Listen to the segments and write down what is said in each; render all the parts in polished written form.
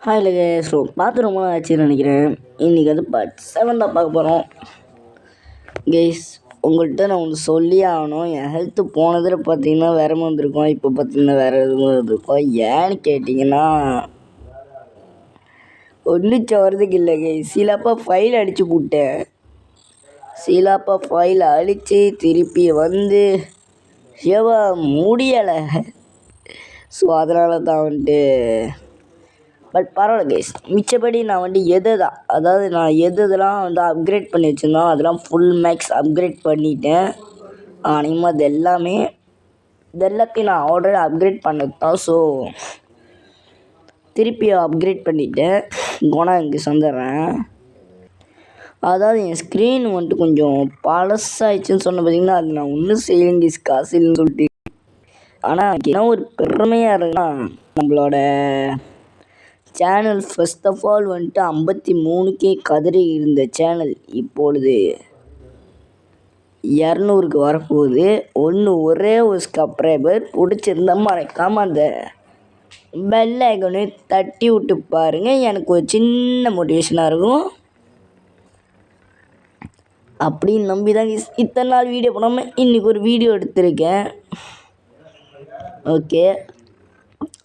Hi guys, பார்த்து ரொம்ப நாள் ஆச்சுன்னு நினைக்கிறேன். இன்றைக்கி வந்து பார்ட் 7 தான் பார்க்க போகிறோம். கேஸ், உங்கள்கிட்ட நான் ஒன்று சொல்லி ஆகணும். என் ஹெல்த்து போனதில் பார்த்தீங்கன்னா வேறு மாதிரி வந்திருக்கோம், இப்போ பார்த்தீங்கன்னா வேறு எதுவும் இருந்திருக்கோம். ஏன்னு கேட்டிங்கன்னா ஒன்றும் வரதுக்கு இல்லை கேஸ். சீலாப்பா ஃபைல் அடித்து போட்டேன். சீலாப்பா ஃபைல் அடித்து திருப்பி வந்து முடியலை. ஸோ அதனால தான் வந்துட்டு பட் பரவாயில்ல கேஸ். மிச்சப்படி நான் வந்துட்டு அதாவது நான் எதெல்லாம் வந்து அப்கிரேட் பண்ணி வச்சுருந்தோம் அதெல்லாம் ஃபுல் மேக்ஸ் அப்கிரேட் பண்ணிட்டேன். இனிமேல் அது எல்லாத்தையும் நான் ஆல்ரெடி அப்கிரேட் பண்ணது தான். ஸோ திருப்பி அப்கிரேட் பண்ணிவிட்டேன். இங்கே வந்துடுறேன். அதாவது என் ஸ்க்ரீன் வந்துட்டு கொஞ்சம் பழசாயிடுச்சுன்னு சொன்ன பார்த்தீங்கன்னா அது நான் ஒன்றும் செய்யலைங்க காசு இல்லைன்னு சொல்லிட்டு. ஆனால் என்ன ஒரு பெருமையாக இருக்குன்னா நம்மளோட சேனல் ஃபர்ஸ்ட் ஆஃப் ஆல் வந்துட்டு 53K கதறி இருந்த சேனல் இப்பொழுது 200க்கு வரப்போகுது. ஒரே ஒரு சப்ஸ்கிரைபர் பிடிச்சிருந்தா மறக்காமல் அந்த பெல் ஐகானை தட்டி விட்டு பாருங்கள். எனக்கு ஒரு சின்ன மோட்டிவேஷனாக இருக்கும். அப்படின்னு நம்பி தான் இத்தனை நாள் வீடியோ போடாமல் இன்றைக்கி ஒரு வீடியோ எடுத்திருக்கேன். ஓகே,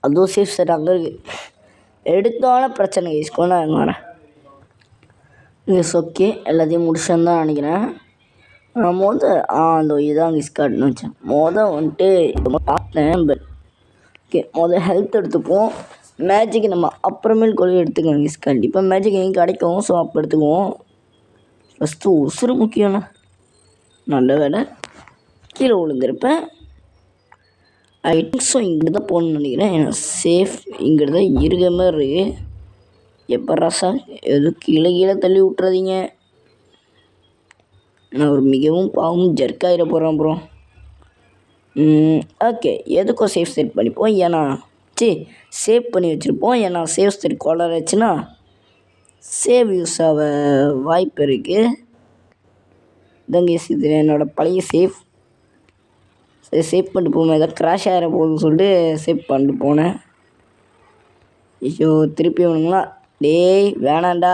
அதுவும் சேஃப் செட் அங்கே இருக்குது. எடுத்தான பிரச்சனை கொண்டாங்க வரேன். ஓகே, எல்லாத்தையும் முடிச்சுன்னு தான் நினைக்கிறேன். நான் அந்த இதான் காட்டுன்னு வச்சேன். வந்துட்டு பார்த்தேன். பட் ஓகே, ஹெல்த் எடுத்துப்போம். மேஜிக் நம்ம அப்புறமேல் கொள்கை எடுத்துக்கோங்க. கண்டிப்பாக மேஜிக் எங்கே கிடைக்கும். ஸோ அப்போ எடுத்துக்குவோம். ஃபஸ்ட்டு உசுறு முக்கியம்ண்ணா. நல்ல வேலை கீழே விழுந்திருப்பேன். ஸோ இங்கே தான் போகணுன்னு நினைக்கிறேன். ஏன்னா சேஃப் இங்கே தான் இருக்க மாதிரி இருக்குது. எப்போ சார் எதுவும் கீழே தள்ளி விட்றாதீங்க. நான் ஒரு மிகவும் பாவம் ஜர்க்காயிட போகிறேன். அப்புறம் ஓகே, எதுக்கும் சேஃப் செட் பண்ணிப்போம். ஏன்னா சேவ் பண்ணி வச்சுருப்போம். ஏன்னா சேவ் செட் காலர் ஆச்சுன்னா சேவ் யூஸ் ஆக வாய்ப்பு இருக்குது. இதங்க இது என்னோடய பழைய சேஃப் பண்ணிட்டு போனேன். ஏதாவது க்ராஷ் ஆகிற போகுதுன்னு சொல்லிட்டு சேவ் பண்ணிட்டு போனேன். ஐயோ, திருப்பி வேணுங்களா? டேய் வேணாண்டா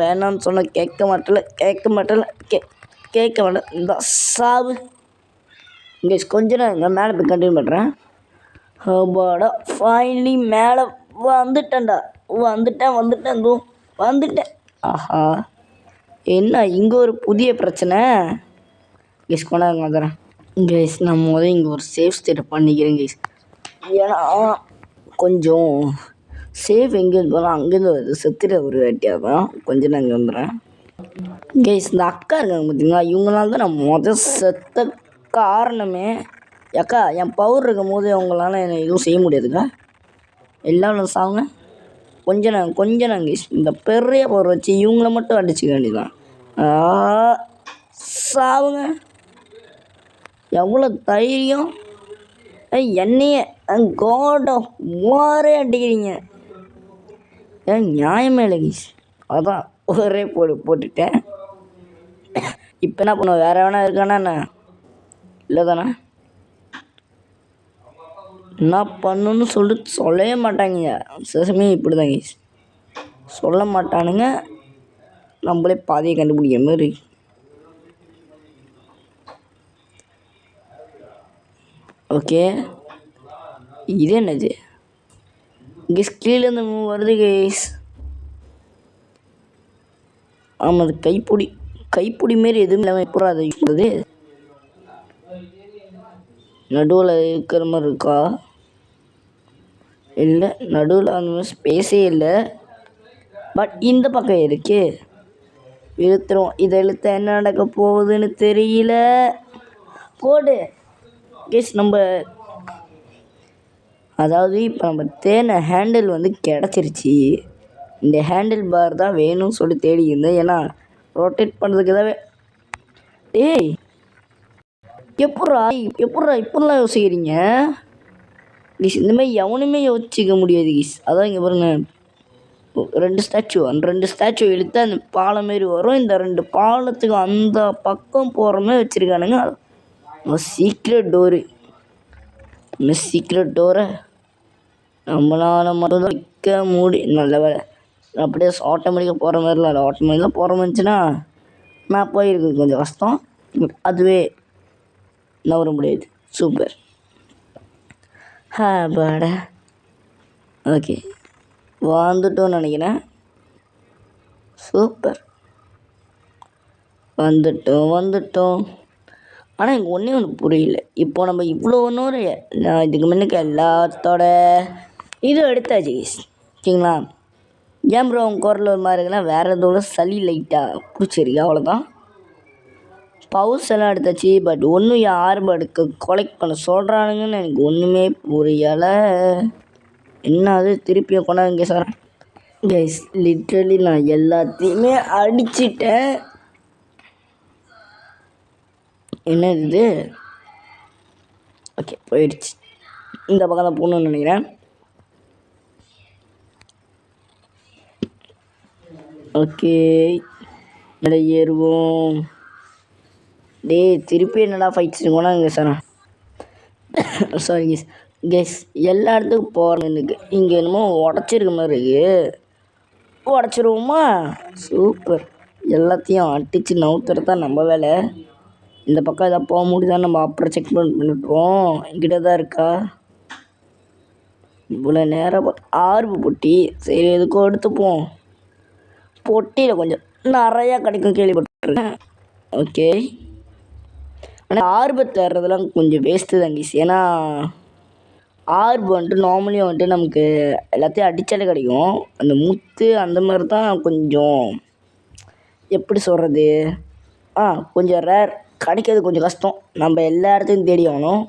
வேணான்னு சொன்ன கேட்க மாட்டேன். இந்த சாவு இங்கே கொஞ்ச நேரம் மேலே போய் கண்டினியூ பண்ணுறேன். ஹபாடா, ஃபைனலி மேலே வந்துட்டேன். ஆஹா, என்ன இங்கே ஒரு புதிய பிரச்சனை. கொண்டாங்க வந்துடுறேன். நான் இங்கே ஒரு சேஃப் ஸ்டேட் பண்ணிக்கிறேன் ஏன்னா கொஞ்சம் சேஃப் எங்கேருந்து போனால் அங்கேருந்து வருது. செத்துற ஒரு வேட்டியாக தான். கொஞ்சம் நான் இங்கே வந்துடுறேன். இந்த அக்கா இருக்காங்க பார்த்தீங்களா, இவங்களால தான் நான் செத்த காரணமே. அக்கா, என் பவர் இருக்கும் போது அவங்களால என்னை எதுவும் செய்ய முடியாதுக்கா. எல்லாம் சாவுங்க. கொஞ்சம் நாங்கள் இந்த பெரிய பவர் வச்சு இவங்கள மட்டும் அடிச்சுக்க வேண்டியதான். சாவுங்க. எவ்வளோ தைரியம்! என்னையே கோடோ மாறே அடிக்கிறீங்க. ஏன் நியாயமே இல்லை கீஸ். அதான் ஒரே போட்டுட்டேன். இப்போ என்ன பண்ணுவோம்? வேறு எவனா இருக்கானா என்ன? இல்லை தானே? என்ன பண்ணணுன்னு சொல்லிட்டு சொல்லவே மாட்டாங்க. சிசமே இப்படி தான் கீஸ் சொல்ல மாட்டானுங்க. நம்மளே பாதையை கண்டுபிடிக்கிற மாதிரி. ஓகே, இது என்னது? கீழேருந்து வருது கேஸ். ஆமாம், அது கைப்பிடி மாரி எதுவும் இல்லாமல் எப்போ அதை யூஸ் நடுவில் இருக்கிற மாதிரி இருக்கா? இல்லை, நடுவில் அந்த மாதிரி ஸ்பேஸே இல்லை. பட் இந்த பக்கம் இருக்கு. இழுத்துரும். இதை இழுத்த என்ன நடக்க போகுதுன்னு தெரியல. போடு கேஸ். அதாவது இப்போ நம்ம தேன ஹேண்டில் கிடச்சிருச்சு. இந்த ஹேண்டில் பார் தான் வேணும்னு சொல்லி தேடி இருந்தேன். ஏன்னா ரொட்டேட் பண்ணுறதுக்கு தான். டேய், எப்பட்றா இப்படிலாம் யோசிக்கிறீங்க கீஸ்? இந்தமாதிரி எவனுமே யோசிச்சிக்க முடியாது கீஸ். அதான் இங்கே பாருங்க, 2 ஸ்டாச்சு. அந்த 2 ஸ்டாச்சு இழுத்து அந்த பாலம் மாரி வரும். இந்த 2 பாலத்துக்கு அந்த பக்கம் போகிற மாதிரி வச்சுருக்கானுங்க. Secret door. மிஸ் சீக்ரெட் டோரை நம்மளால் மட்டும் தான் வைக்க மூடி நல்ல வேலை. அப்படியே ஆட்டோமேட்டிக்காக போகிற மாதிரிலாம் இல்லை. ஆட்டோமேட்டிக்காக போகிற மாதிரிச்சுன்னா நான் போயிருக்குது கொஞ்சம் கஷ்டம். அதுவே நவர முடியாது. சூப்பர். பாட ஓகே வந்துட்டோன்னு நினைக்கிறேன். சூப்பர் வந்துட்டோம். ஆனால் எனக்கு ஒன்றே ஒன்று புரியல. இப்போ நம்ம இவ்வளோ ஒன்றும் நான் இதுக்கு முன்னுக்கு எல்லாத்தோட இதுவும் எடுத்தாச்சு ஓகேங்களா. ஏன் ப்ரோ உங்கள் குரல் ஒரு மாதிரி இருக்குன்னா வேறு எதோட சளி லைட்டாக பிடிச்சிருக்கு அவ்வளோதான். பவுஸ் எல்லாம் எடுத்தாச்சு. பட் ஒன்றும் யாரும் எடுக்க கொலெக்ட் பண்ண சொல்கிறானுங்கன்னு எனக்கு ஒன்றுமே புரியலை. என்ன அது திருப்பியும் கொண்டாங்க சார். கைஸ் லிட்ரலி நான் எல்லாத்தையுமே அடிச்சிட்டேன். என்ன இது? ஓகே போயிடுச்சு. இந்த பக்கம் தான் போகணுன்னு நினைக்கிறேன். ஓகே ஏறுவோம். திருப்பி என்னடா ஃபைட்ஸ் போனாங்க சார். சாரி கெஸ் எல்லா இடத்துக்கும் போகிறதுக்கு இங்கே என்னமோ உடச்சிருக்க மாதிரி இருக்கு. உடச்சிருவோமா? சூப்பர். எல்லாத்தையும் அடித்து நவுத்துறது தான் நம்ம வேலை. இந்த பக்கம் எதாவது போக முடியுதான் நம்ம அப்புறம் செக் பண்ணிட்டுருவோம். என்கிட்ட தான் இருக்கா இவ்வளோ நேரம் ஆர்வு பொட்டி. சரி எதுக்கும் எடுத்துப்போம். பொட்டியில் கொஞ்சம் நிறையா கிடைக்கும் கேள்விப்பட்டிருக்கேன். ஓகே ஆனால் ஆர்பத்தை தர்றதெல்லாம் கொஞ்சம் வேஸ்ட்டு தான் கீஸ். ஏன்னா ஆர்பு வந்துட்டு நார்மலி வந்துட்டு நமக்கு எல்லாத்தையும் அடித்தாலே கிடைக்கும். அந்த முத்து அந்த மாதிரி தான் கொஞ்சம் எப்படி சொல்கிறது கொஞ்சம் ரேர் கிடைக்கிறது கொஞ்சம் கஷ்டம். நம்ம எல்லா இடத்தையும் தேடி ஆகணும்.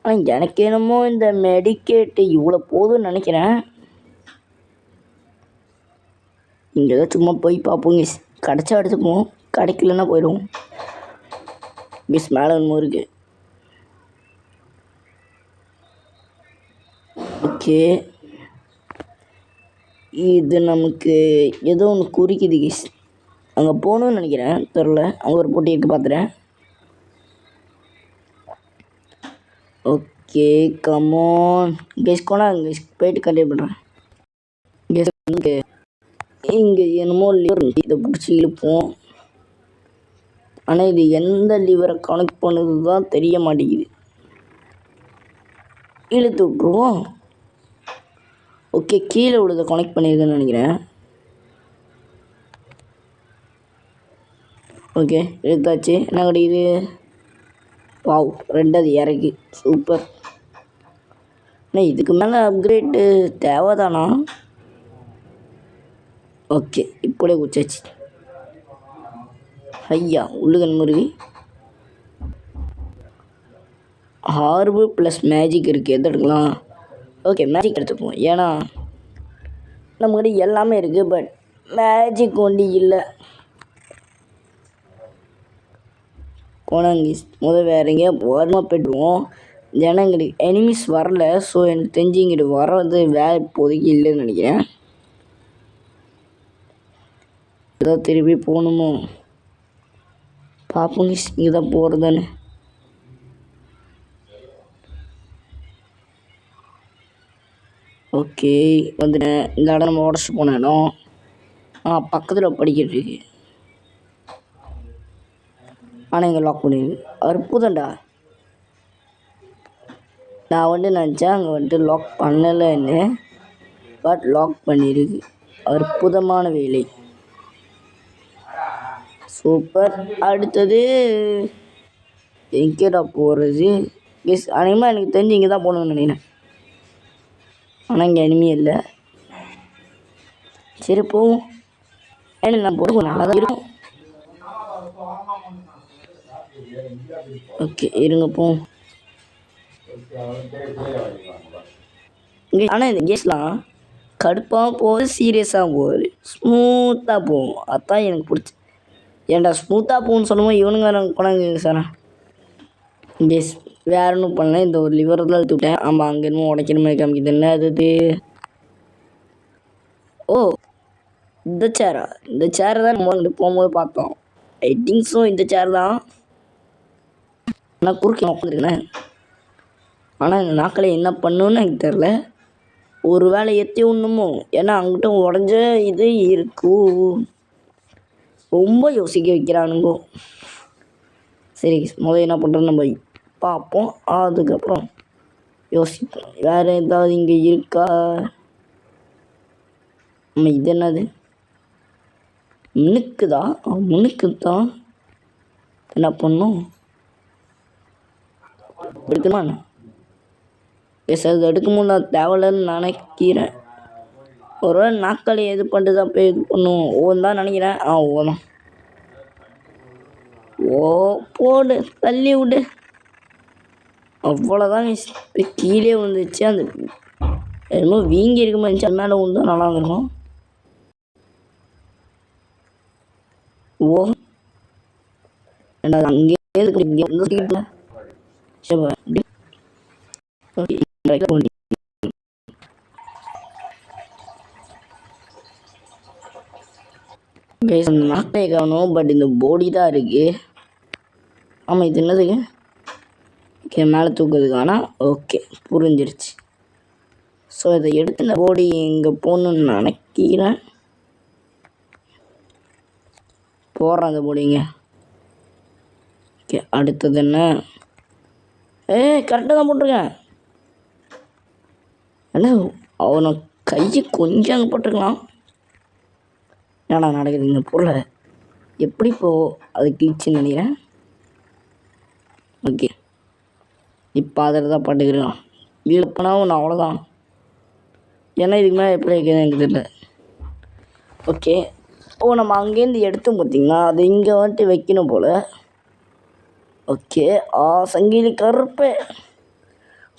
ஆனால் எனக்கு என்னமோ இந்த மெடிக்கேட்டு இவ்வளோ போதும்னு நினைக்கிறேன். இங்கே தான் சும்மா போய் பார்ப்போம் கீஸ். கிடச்சா எடுத்துப்போம், கிடைக்கலன்னா போயிடுவோம். கீஸ் மேலே ஒன்று இருக்கு. ஓகே இது நமக்கு ஏதோ ஒன்று குறிக்குது கீஸ். அங்கே போகணுன்னு நினைக்கிறேன். தெரில அங்கே ஒரு போட்டி இருக்குது பார்த்துறேன். ஓகே கமான் கெஸ் கொண்டா அங்கே போயிட்டு கண்டினியூ பண்ணுறேன். கெஸ் இங்கே என்னமோ லிவர் இதை பிடிச்சி இழுப்போம். ஆனால் இது எந்த லிவரை கனெக்ட் பண்ணது தான் தெரிய மாட்டேங்குது. இழுத்து விட்ருவோம். ஓகே கீழே உள்ளதை கனெக்ட் பண்ணியிருக்கேன்னு நினைக்கிறேன். ஓகே இழுத்தாச்சு. என்ன கிடைக்குது? வாவ் ரெண்டாவது இறக்கி. சூப்பர். ஆனால் இதுக்கு மேலே அப்கிரேடு தேவைதானா? ஓகே இப்படியே குச்சாச்சு. ஐயா உள்ளுகன் முருகி ஹார்பு ப்ளஸ் மேஜிக் இருக்குது. எது எடுக்கலாம்? ஓகே மேஜிக் எடுத்துப்போம். ஏன்னா நம்மகிட்ட எல்லாமே இருக்குது. பட் மேஜிக் ஒண்டி இல்லை. கோணாங்கி வேறு எங்கேயா ஓரமாக போய்ட்டுருவோம். ஏன்னா எங்களுக்கு எனிமிஸ் வரல. ஸோ எனக்கு தெரிஞ்சு இங்கிட்டு வர்றது வேறு இப்போதைக்கு இல்லைன்னு நினைக்கிறேன். ஏதோ திருப்பி போகணுமோ பார்ப்போங்க. இங்கே தான் போகிறதானே. ஓகே வந்துட்டேன். இந்த இடம் நம்ம உடச்சிட்டு போன இடம். பக்கத்தில் படிக்கிட்டு இருக்கு. ஆனால் இங்கே லாக் பண்ணிருக்கு. அற்புதம்டா. நான் நினச்சேன் அங்கே வந்துட்டு லாக் பண்ணலைன்னு. பட் லாக் பண்ணியிருக்கு. அற்புதமான வேலை. சூப்பர். அடுத்தது எங்கேடா போகிறது? எஸ் அநேகமாக எனக்கு தெரிஞ்சு இங்கே தான் போகணுன்னு நினைக்கிறேன். ஆனால் இங்கே எனிமே இல்லை. சரி போவோம். ஏன்னா நான் போகிறோம் நல்லா தான் இருக்கும். ஓகே இருங்க போவோம். ஆனால் இந்த கேஸ்லாம் கடுப்பாக போகுது, சீரியஸாக போகுது, ஸ்மூத்தாக போகும். அதுதான் எனக்கு பிடிச்சி. ஏன்டா ஸ்மூத்தாக போகுன்னு சொல்லும்போது இவனுங்க கொண்டாங்க சார். கேஸ் வேறு ஒன்றும் பண்ணல. இந்த ஒரு லிவர் தான் எடுத்து விட்டேன். ஆமாம் அங்கே இன்னும் உடைக்கிற மாதிரி காமிக்குது. என்ன அது? ஓ இந்த சேரா? இந்த சேரை தான் நம்ம இங்கிட்டு போகும்போது பார்த்தோம். ஐ திங்க் ஸோ இந்த சேர் தான். நான் குறுக்க உட்காந்துருக்கேன். ஆனால் இந்த நாக்களை என்ன பண்ணுன்னு எனக்கு தெரில. ஒரு வேளை ஏற்றி விடணுமோ, ஏன்னா அங்கிட்ட உடஞ்ச இது இருக்கும். ரொம்ப யோசிக்க வைக்கிறானுங்கோ. சரி முதல்ல என்ன பண்ணுறோன்னு நம்ம பார்ப்போம், அதுக்கப்புறம் யோசிப்போம். வேறு ஏதாவது இங்கே இருக்கா? இது என்னது? மினுக்குதா? மினுக்கு தான். என்ன பண்ணும்? எடுக்கணுமா? எஸ், அது எடுக்கும்போது நான் தேவையில்லைன்னு நினைக்கிறேன். ஒரு வேளை நாக்களை எது பண்ணுறது அப்போ இது பண்ணும் ஓன்னு தான் நினைக்கிறேன். ஓதான். ஓ போடு, தள்ளி விடு. அவ்வளோதான். இப்போ கீழே வந்துச்சு. அந்த என்னமோ வீங்கி இருக்க மாதிரி இருந்துச்சு. அது மேலே விழுந்தா நல்லா இருக்கும். ஓ அங்கே நாட்டை காணும். பட் இந்த போடி தான் இருக்கு. ஆமாம், இது என்னதுங்க? ஓகே, மேலே தூக்குறதுக்கானா. ஓகே, புரிஞ்சிருச்சு. ஸோ இதை எடுத்து இந்த போடி இங்கே போகணுன்னு நினைக்கிறேன். போடுறேன் அந்த போடிங்க. ஓகே, அடுத்தது என்ன? கரெக்டாக தான் போட்டிருக்கேன். என்ன அவனை கையை கொஞ்சம் அங்கே போட்டிருக்கலாம். என்னடா நடக்குதுங்க? பொருளை எப்படி அது கிழிச்சுன்னு நினைக்கிறேன். ஓகே, இப்போ அதில் தான் பாட்டுக்கிறான். இல்லை போனால் ஒன்று அவ்வளோதான். ஏன்னா இதுக்கு மேலே எப்படி வைக்கிறது எனக்கு தெரியல. ஓகே, நம்ம அங்கேருந்து எடுத்தோம் பார்த்தீங்கன்னா, அது இங்கே வந்துட்டு வைக்கணும் போல். ஓகே, சங்கிலி கருப்பு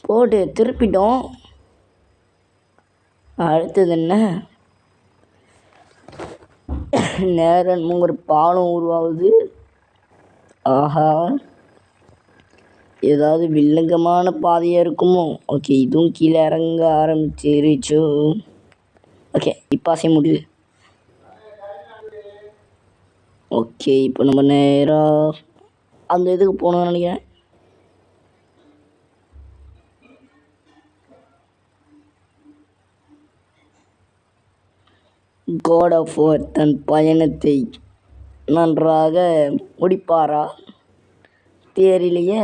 போட்டு திருப்பிட்டோம். அடுத்தது என்ன? நேரம் ஒரு பாலம் உருவாகுது. ஆஹா, ஏதாவது வில்லங்கமான பாதையாக இருக்குமோ? ஓகே, இதுவும் கீழே இறங்க ஆரம்பிச்சிருச்சோ. ஓகே, இப்போ அசைய முடியுது. ஓகே, இப்போ நம்ம நேராக அந்த இதுக்கு போகணும்னு நினைக்கிறேன். God of War தன் பயணத்தை நன்றாக முடிப்பாரா? தெரியலையே.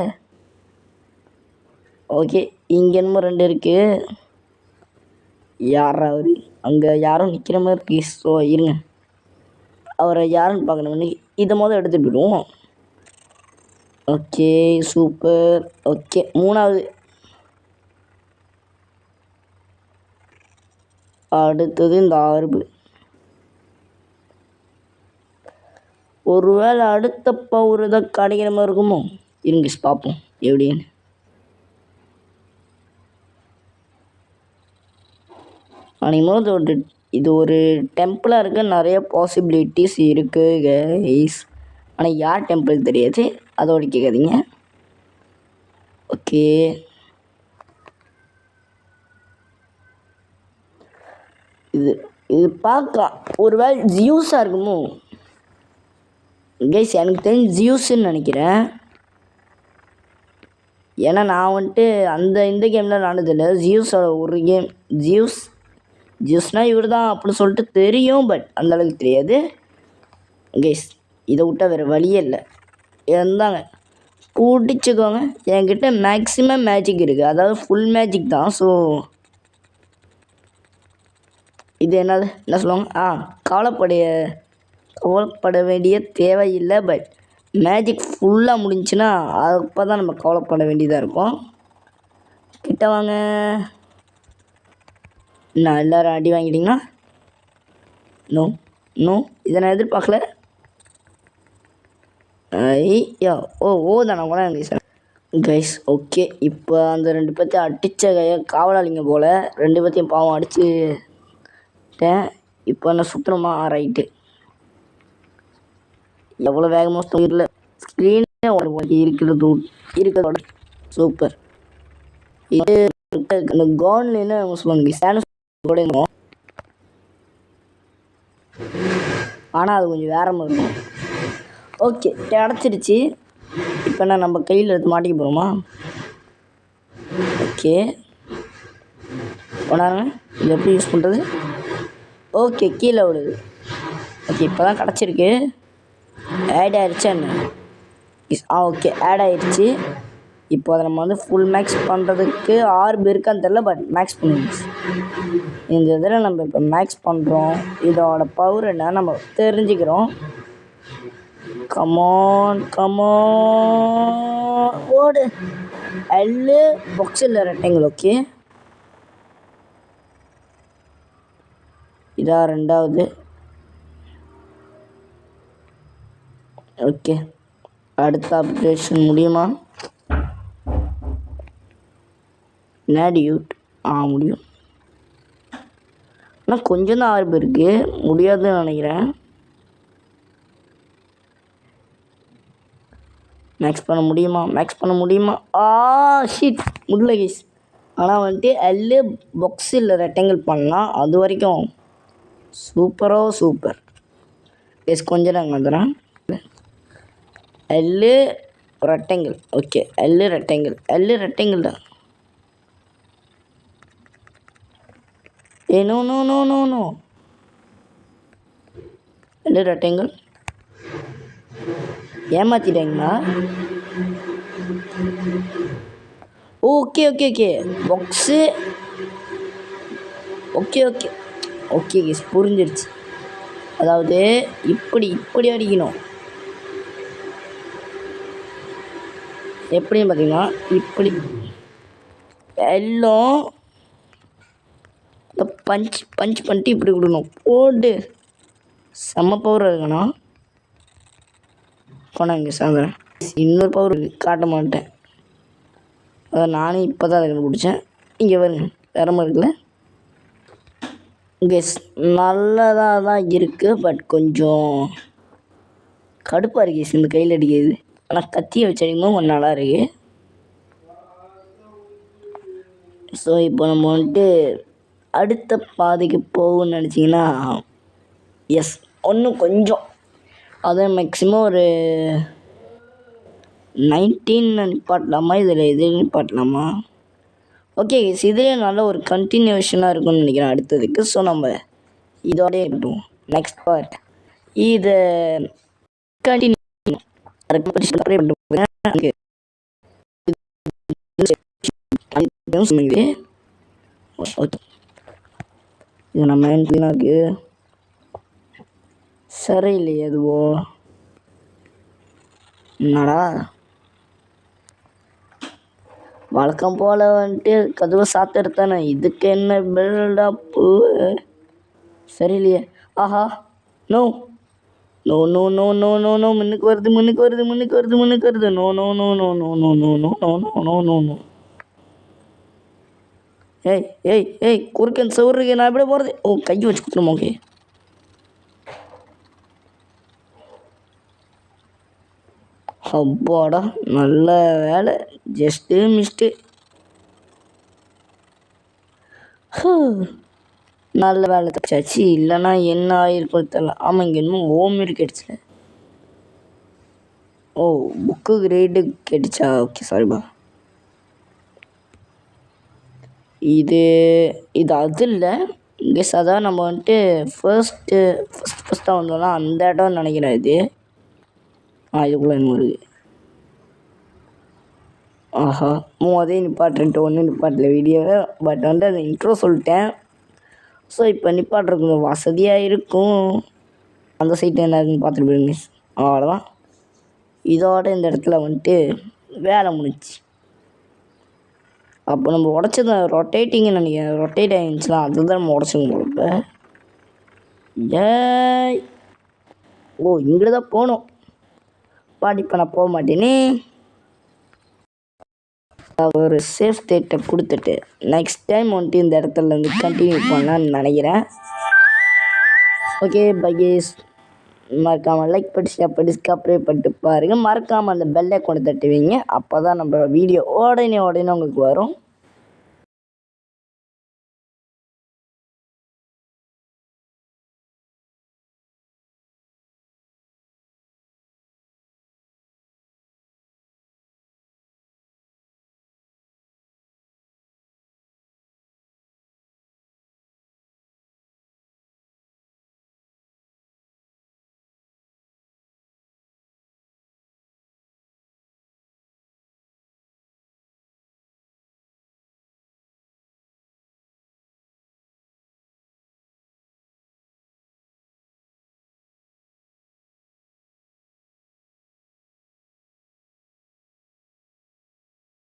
ஓகே, இங்கே என்னமோ 2 இருக்குது. யாரா அவர்? அங்கே யாரும் நிற்கிற மாதிரி இருக்கு. ஸோ இருங்க, அவரை யாருன்னு பார்க்கணும். இதை முதல் எடுத்துகிட்டு போயிடுவோம். Okay, super. ஓகே, 3வது. அடுத்தது இந்த 6. ஒருவேளை அடுத்த பவர் தான் கிடைக்கிற மாதிரி இருக்குமோ? இருங்க பார்ப்போம் எப்படின்னு. அன்றைக்கி இது ஒரு டெம்பிளாக இருக்க நிறைய பாசிபிலிட்டிஸ் இருக்குது கைஸ். ஆனால் யார் டெம்பிள் தெரியாது, அதோடு கேட்காதீங்க. ஓகே, இது பார்க்கலாம். ஒரு வேளை ஜியூஸாக இருக்குமோ கைஸ்? எனக்கு தெரிஞ்சு ஜியூஸ்ன்னு நினைக்கிறேன். ஏன்னா நான் வந்துட்டு இந்த கேமில் விளாண்டதில்லை. ஜியூஸோட ஒரு கேம் ஜியூஸ்னால் இவர் தான் அப்படின்னு சொல்லிட்டு தெரியும். பட் அந்தளவுக்கு தெரியாது கைஸ். இதை விட்டால் வேறு வழியே இல்லை. இருந்தாங்க பிடிச்சிக்கோங்க. என்கிட்ட மேக்ஸிமம் மேஜிக் இருக்குது, அதாவது ஃபுல் மேஜிக் தான். ஸோ இது என்னது என்ன சொல்லுவாங்க? கவலைப்பட வேண்டிய தேவையில்லை. பட் மேஜிக் ஃபுல்லாக முடிஞ்சுன்னா அப்போ தான் நம்ம கவலைப்பட வேண்டியதாக இருக்கும். கிட்ட வாங்க. நான் எல்லோரும் அடி வாங்கிட்டிங்கன்னா நோ இதை நான் எதிர்பார்க்கல. ஐயா தானே கூட கைஸ். ஓகே, இப்போ அந்த 2 பேர்த்தையும் அடித்த காவலாளிங்க போல் 2 பேர்த்தையும் பாவம் அடிச்சுட்டேன். இப்போ என்ன சுத்தமா? ரைட்டு. எவ்வளோ வேகமாக தூங்கிடல. ஸ்க்ரீனே இருக்கிறதோட சூப்பர். இது அந்த கான்லேன்னு சொல்லுவாங்க சேனஸ் கூட இருக்கும். ஆனால் அது கொஞ்சம் வேற மாதிரி இருக்கும். ஓகே, கிடச்சிருச்சு. இப்போ என்ன நம்ம கையில் எடுத்து மாட்டிக்க போகிறோமா? ஓகே போனாங்க. இது எப்படி யூஸ் பண்ணுறது? ஓகே கீழே விடுது. ஓகே இப்போ தான் கிடச்சிருக்கு. ஆட் ஆகிடுச்சா என்ன? ஓகே ஆட் ஆகிடுச்சு. இப்போ அதை நம்ம வந்து ஃபுல் மேக்ஸ் பண்ணுறதுக்கு ஆர்பு இருக்கான்னு தெரில, பட் மேக்ஸ் பண்ணுங்க. இந்த இதில் நம்ம இப்போ மேக்ஸ் பண்ணுறோம். இதோட பவர் என்ன நம்ம தெரிஞ்சுக்கிறோம். கமான் ஓடு. எல்லு பாக்ஸில் ரெக்டாங்கிள். ஓகே இதான் ரெண்டாவது. ஓகே அடுத்த அப்டேஷன் முடியுமா? நேடியூட் முடியும். ஆனால் கொஞ்சம் தான் ஆர்பு இருக்குது, முடியாதுன்னு நினைக்கிறேன். மேக்ஸ் பண்ண முடியுமா? ஷீட் முடியல கைஸ். ஆனால் வந்துட்டு எல்லு பாக்ஸில் ரெக்டாங்கிள் பண்ணலாம். அது வரைக்கும் சூப்பர் கைஸ். கொஞ்சம் நாங்கள் வந்துடுறேன். L rectangle. Okay L rectangle தான். நோ எல்லு ரெக்டாங்கிள் ஏமாத்திட்டாங்களா? Okay box. ஓகே கேஸ் புரிஞ்சிருச்சு. அதாவது இப்படி அடிக்கணும். எப்படின்னு பார்த்தீங்கன்னா இப்படி எல்லாம் பஞ்ச் பண்ணிட்டு இப்படி விடணும். போட்டு செம்ம பவர் இருக்குண்ணா. போனாங்க சாயந்தரம். இன்னொரு பவர் காட்ட மாட்டேன். அதை நானே இப்போ தான் அதை கண்டுபிடிச்சேன். இங்கே வருங்க வேற மாதிரி இருக்குல்ல கெஸ். நல்லதாக தான் இருக்குது, பட் கொஞ்சம் கடுப்பாக இருக்கு இந்த கையில் அடிக்கிறது. ஆனால் கத்தியை வச்சு அடிக்கும்போது கொஞ்சம் நல்லா இருக்கு. ஸோ இப்போ நம்ம வந்துட்டு அடுத்த பாதைக்கு போகணும்னு நினச்சிங்கன்னா எஸ் இன்னும் கொஞ்சம், அதை மேக்ஸிமம் ஒரு 19 நிப்பாட்டலாமா? இதில் நிப்பாட்டலாமா? ஓகே இதுலேயே நல்ல ஒரு கண்டினியூஷனாக இருக்கும்னு நினைக்கிறேன் அடுத்ததுக்கு. ஸோ நம்ம இதோடய இருக்கட்டும். நெக்ஸ்ட் பார்ட் இதை கண்டினியூ ஓகே. இது நம்ம இருக்கு சரியில்லையே அதுவோ என்னடா வழக்கம் போல் வந்துட்டு கதவை சாத்திருத்தானே. இதுக்கு என்ன பில்டப்பு சரியில்லையே. ஆஹா no no no no no no no முன்னுக்கு வருது. No no no no no no no no no no no no. ஏய் குறுக்கன் சவுருக்கு நான் எப்படி போகிறது? ஓ கையை வச்சு குத்துணுமா? ஓகே அப்பாடா நல்ல வேலை, ஜஸ்ட்டு மிஸ்ட்டு. நல்ல வேலை தப்பிச்சாச்சு. இல்லைன்னா என்ன ஆகிருக்கும் தெரியல. ஆமாம் இங்கே இன்னும் ஹோம்ஒர்க் கேட்டுச்சு. ஓ புக்கு கிரேடு கேட்டுச்சா? ஓகே சாரிப்பா. இது அது இல்லை கெஸ். அதான் நம்ம வந்துட்டு ஃபஸ்ட்டாக வந்தோம்னா அந்த இடம்னு நினைக்கிறேன் இது. இதுக்குள்ளே இன்னும் இருக்குது. ஆஹா அதையும் நிப்பாட்டுன்ட்டு ஒன்றும் நிப்பாட்டல வீடியோவை, பட் வந்து அதை இன்ட்ரோ சொல்லிட்டேன். ஸோ இப்போ நிப்பாட்டுறதுக்கு கொஞ்சம் வசதியாக இருக்கும். அந்த சைட்டு என்ன இருக்குன்னு பார்த்துட்டு போயிருங்க. அவ்வளோதான். இதோட இந்த இடத்துல வந்துட்டு வேலை முடிச்சு. அப்போ நம்ம உடச்சது ரொட்டேட்டிங்னு நினைக்கிறேன். ரொட்டேட் ஆகிருந்துச்சுலாம் அதுதான் நம்ம உடச்சிங்க போல. இப்போ ஏய் இங்கே தான் போகணும். இப்போ நான் போக மாட்டேனே. ஒரு சேஃப் ஸ்டேட்டை கொடுத்துட்டு நெக்ஸ்ட் டைம் வந்துட்டு இந்த இடத்துல இருந்து கண்டினியூ பண்ணலான்னு நினைக்கிறேன். Okay bye guys. மறக்காமல் லைக் பண்ணி ஷேர் பண்ணி சப்ஸ்கிரைப் பண்ணிட்டு பாருங்கள். மறக்காமல் அந்த பெல்லை கொண்டு தட்டுவீங்க. அப்போ தான் நம்ம வீடியோ உடனே உங்களுக்கு வரும்.